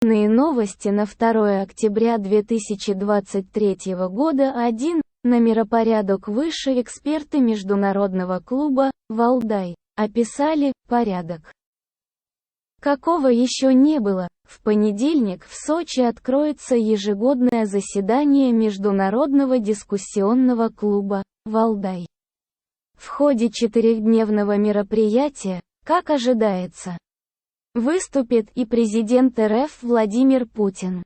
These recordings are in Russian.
Главные новости на 2 октября 2023 года. 1. На миропорядок выше эксперты Международного клуба «Валдай» описали порядок, какого еще не было. В понедельник в Сочи откроется ежегодное заседание Международного дискуссионного клуба «Валдай». В ходе 4-дневного мероприятия, как ожидается, выступит и президент РФ Владимир Путин.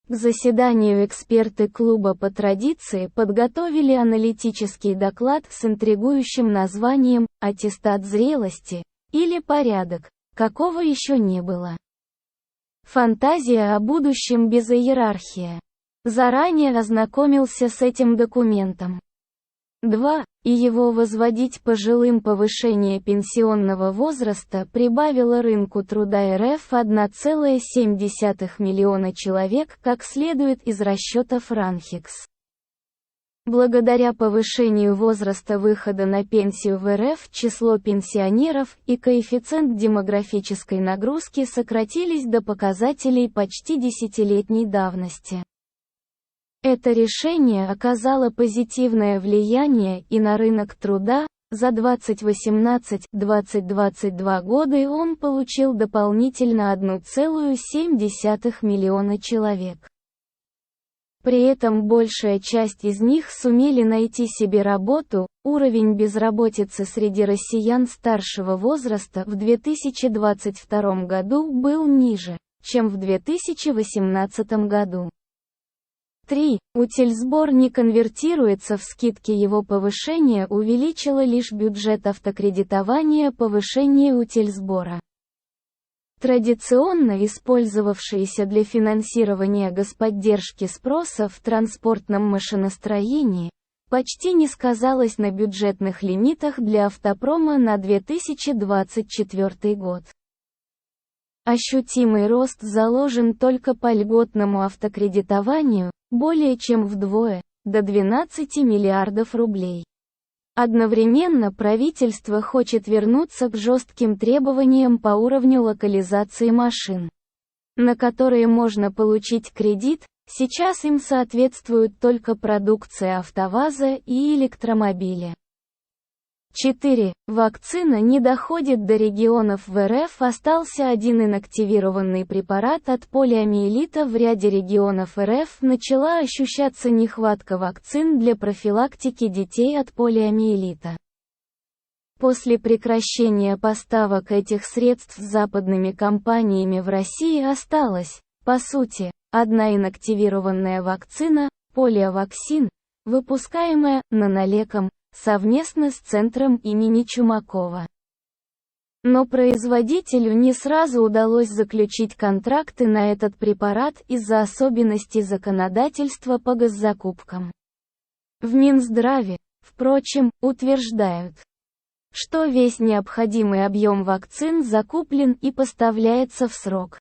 К заседанию эксперты клуба по традиции подготовили аналитический доклад с интригующим названием «Аттестат зрелости» или «Порядок, какого еще не было». Фантазия о будущем без иерархии. Заранее ознакомился с этим документом. 2. И его возводить пожилым. Повышение пенсионного возраста прибавило рынку труда РФ 1,7 миллиона человек, как следует из расчетов Ранхикс. Благодаря повышению возраста выхода на пенсию в РФ число пенсионеров и коэффициент демографической нагрузки сократились до показателей почти десятилетней давности. Это решение оказало позитивное влияние и на рынок труда. За 2018-2022 годы он получил дополнительно 1,7 миллиона человек. При этом большая часть из них сумели найти себе работу. Уровень безработицы среди россиян старшего возраста в 2022 году был ниже, чем в 2018 году. 3. Утильсбор не конвертируется в скидки. Его повышение увеличило лишь бюджет автокредитования. Повышение утильсбора, традиционно использовавшееся для финансирования господдержки спроса в транспортном машиностроении, почти не сказалось на бюджетных лимитах для автопрома на 2024 год. Ощутимый рост заложен только по льготному автокредитованию, более чем вдвое, до 12 миллиардов рублей. Одновременно правительство хочет вернуться к жестким требованиям по уровню локализации машин, на которые можно получить кредит. Сейчас им соответствуют только продукция АвтоВАЗа и электромобили. 4. Вакцина не доходит до регионов. В РФ остался один инактивированный препарат от полиомиелита. В ряде регионов РФ начала ощущаться нехватка вакцин для профилактики детей от полиомиелита. После прекращения поставок этих средств западными компаниями в России осталась, по сути, одна инактивированная вакцина, Полиоваксин, выпускаемая Нанолеком, совместно с центром имени Чумакова. Но производителю не сразу удалось заключить контракты на этот препарат из-за особенностей законодательства по госзакупкам. В Минздраве, впрочем, утверждают, что весь необходимый объем вакцин закуплен и поставляется в срок.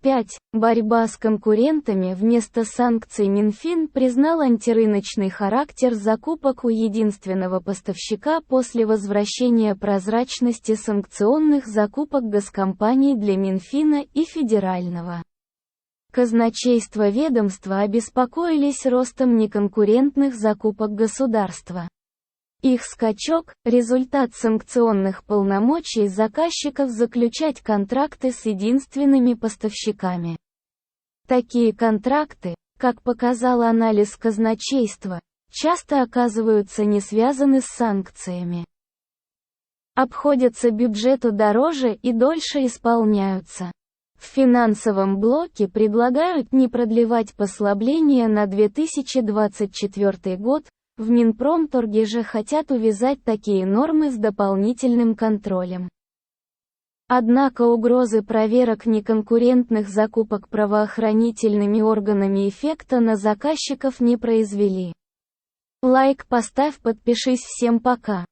5. Борьба с конкурентами. Вместо санкций Минфин признал антирыночный характер закупок у единственного поставщика после возвращения прозрачности санкционных закупок госкомпаний для Минфина и федерального казначейства. Ведомства обеспокоились ростом неконкурентных закупок государства. Их скачок – результат санкционных полномочий заказчиков заключать контракты с единственными поставщиками. Такие контракты, как показал анализ казначейства, часто оказываются не связаны с санкциями. Обходятся бюджету дороже и дольше исполняются. В финансовом блоке предлагают не продлевать послабления на 2024 год. В Минпромторге же хотят увязать такие нормы с дополнительным контролем. Однако угрозы проверок неконкурентных закупок правоохранительными органами эффекта на заказчиков не произвели. Лайк поставь, подпишись. Всем пока.